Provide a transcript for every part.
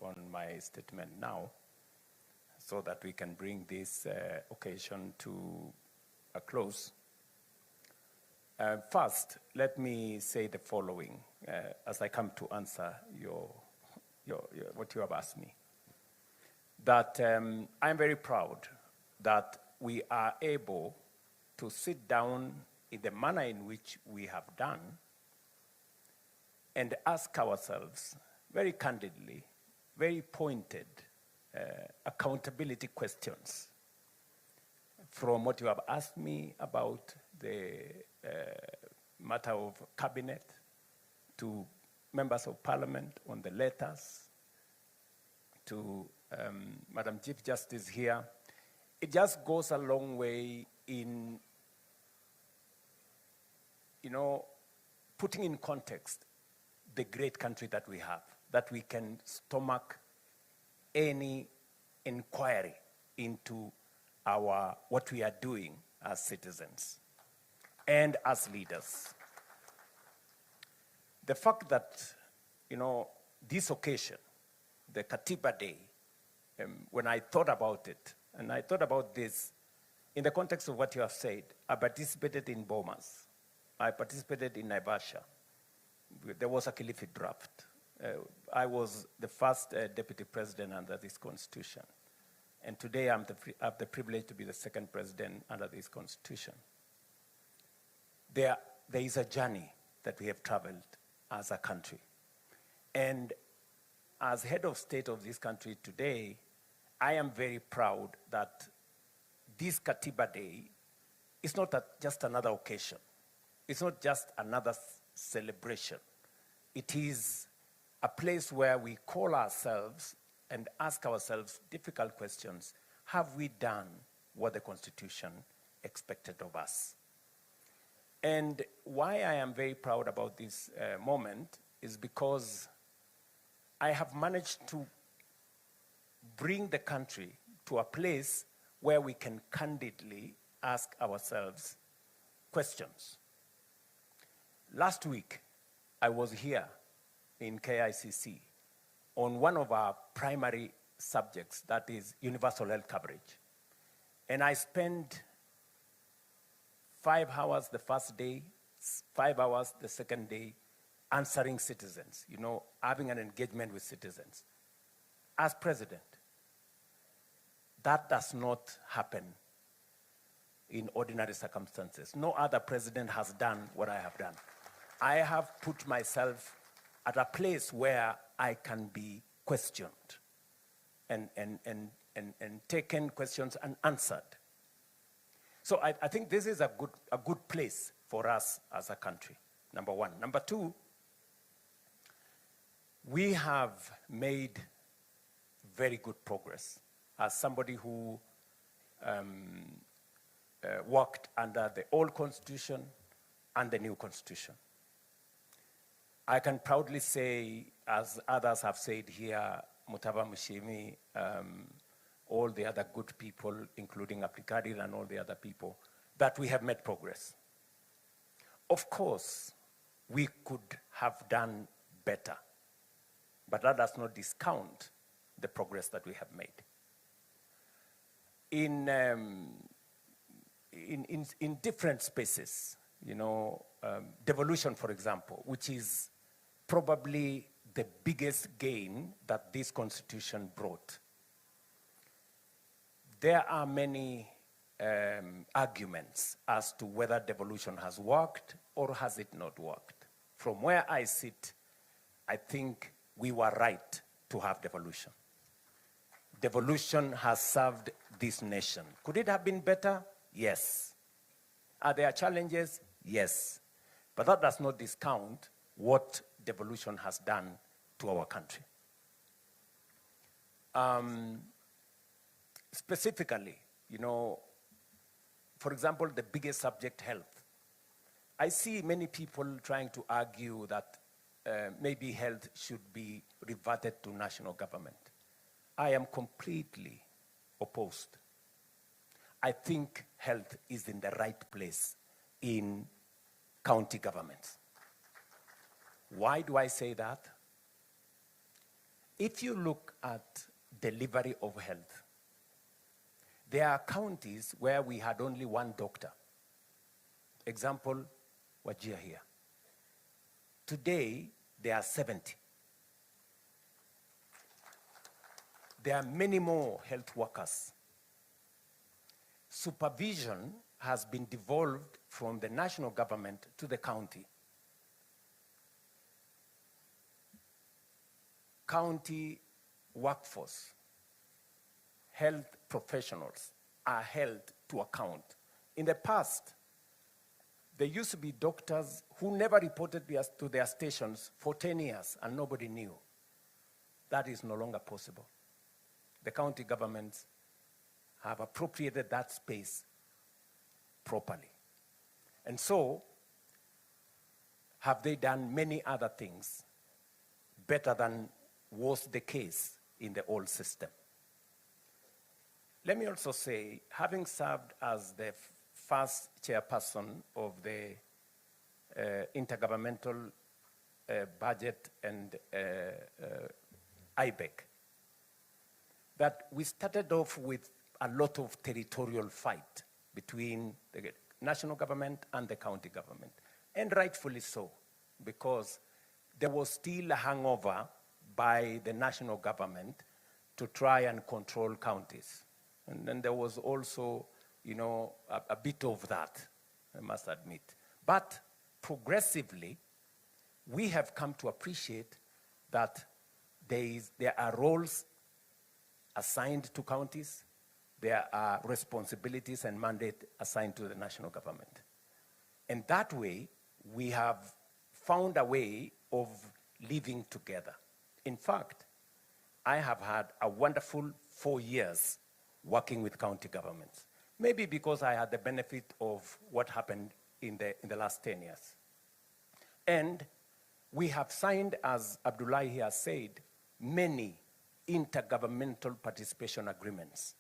on my statement now so that we can bring this occasion to a close. First, let me say the following as I come to answer what you have asked me. That I'm very proud that we are able to sit down in the manner in which we have done and ask ourselves very candidly, very pointed accountability questions from what you have asked me about the matter of cabinet to members of parliament on the letters to Madam Chief Justice here. It just goes a long way in, putting in context the great country that we have, that we can stomach any inquiry into what we are doing as citizens and as leaders. The fact that, this occasion, the Katiba Day, when I thought about it, and I thought about this in the context of what you have said, I participated in Bomas. I participated in Naivasha. There was a Kilifi draft. I was the first deputy president under this constitution. And today I have the privilege to be the second president under this constitution. There is a journey that we have traveled as a country. And as head of state of this country today, I am very proud that this Katiba Day is not just another occasion. It's not just another celebration. It is a place where we call ourselves and ask ourselves difficult questions. Have we done what the Constitution expected of us? And why I am very proud about this moment is because I have managed to bring the country to a place where we can candidly ask ourselves questions. Last week, I was here in KICC on one of our primary subjects, that is universal health coverage. And I spent 5 hours the first day, 5 hours the second day, answering citizens, having an engagement with citizens. As president, that does not happen in ordinary circumstances. No other president has done what I have done. I have put myself at a place where I can be questioned and taken questions and answered. So I think this is a good place for us as a country, number one. Number two, we have made very good progress. As somebody who worked under the old constitution and the new constitution, I can proudly say, as others have said here, Mutava Mushimi, all the other good people, including Abdikadir and all the other people, that we have made progress. Of course, we could have done better, but that does not discount the progress that we have made. In different spaces, devolution, for example, which is probably the biggest gain that this constitution brought. There are many arguments as to whether devolution has worked or has it not worked. From where I sit, I think we were right to have devolution. Devolution has served this nation. Could it have been better? Yes. Are there challenges? Yes. But that does not discount what devolution has done to our country. Specifically, for example, the biggest subject, health. I see many people trying to argue that maybe health should be reverted to national government. I am completely opposed. I think health is in the right place in county governments. Why do I say that? If you look at delivery of health, there are counties where we had only one doctor. Example, Wajir here. Today, there are 70. There are many more health workers. Supervision has been devolved from the national government to the county. County workforce, health professionals are held to account. In the past, there used to be doctors who never reported to their stations for 10 years and nobody knew. That is no longer possible. The county governments have appropriated that space properly. And so, have they done many other things better than was the case in the old system? Let me also say, having served as the first chairperson of the Intergovernmental Budget and IBEC, that we started off with a lot of territorial fight between the national government and the county government, and rightfully so, because there was still a hangover by the national government to try and control counties. And then there was also, you know, a bit of that, I must admit. But progressively, we have come to appreciate that there are roles assigned to counties, there are responsibilities and mandate assigned to the national government. And that way, we have found a way of living together. In fact, I have had a wonderful 4 years working with county governments. Maybe because I had the benefit of what happened in the last 10 years. And we have signed, as Abdullahi has said, many intergovernmental participation agreements.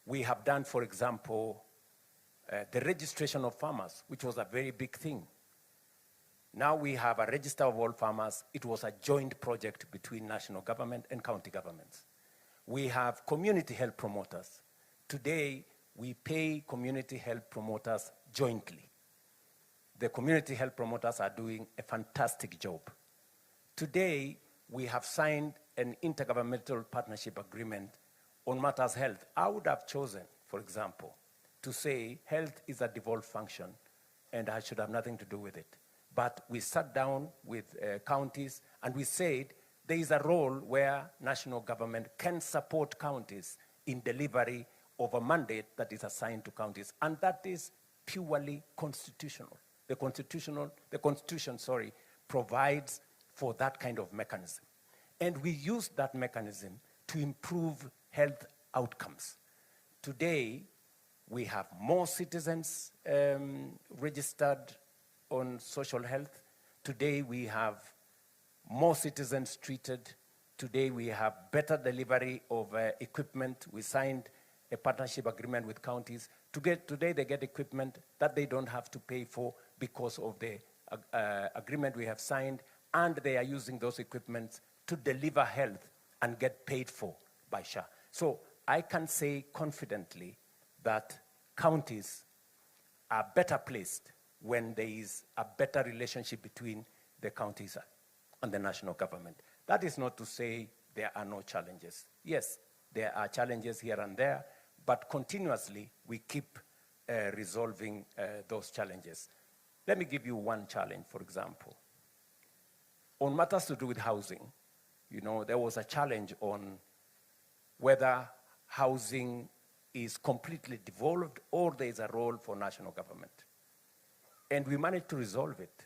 We have done, for example, the registration of farmers, which was a very big thing. Now we have a register of all farmers. It was a joint project between national government and county governments. We have community health promoters. Today, we pay community health promoters jointly. The community health promoters are doing a fantastic job. Today, we have signed an intergovernmental partnership agreement on matters health. I would have chosen, for example, to say health is a devolved function and I should have nothing to do with it. But we sat down with counties and we said there is a role where national government can support counties in delivery of a mandate that is assigned to counties, and that is purely constitutional. The Constitution, provides for that kind of mechanism. And we use that mechanism to improve health outcomes. Today, we have more citizens registered on social health. Today, we have more citizens treated. Today, we have better delivery of equipment. We signed a partnership agreement with counties. Today, they get equipment that they don't have to pay for because of the agreement we have signed, and they are using those equipments to deliver health and get paid for by SHA. So I can say confidently that counties are better placed when there is a better relationship between the counties and the national government. That is not to say there are no challenges. Yes, there are challenges here and there, but continuously we keep resolving those challenges. Let me give you one challenge, for example. On matters to do with housing, you know, there was a challenge on whether housing is completely devolved or there is a role for national government. And we managed to resolve it.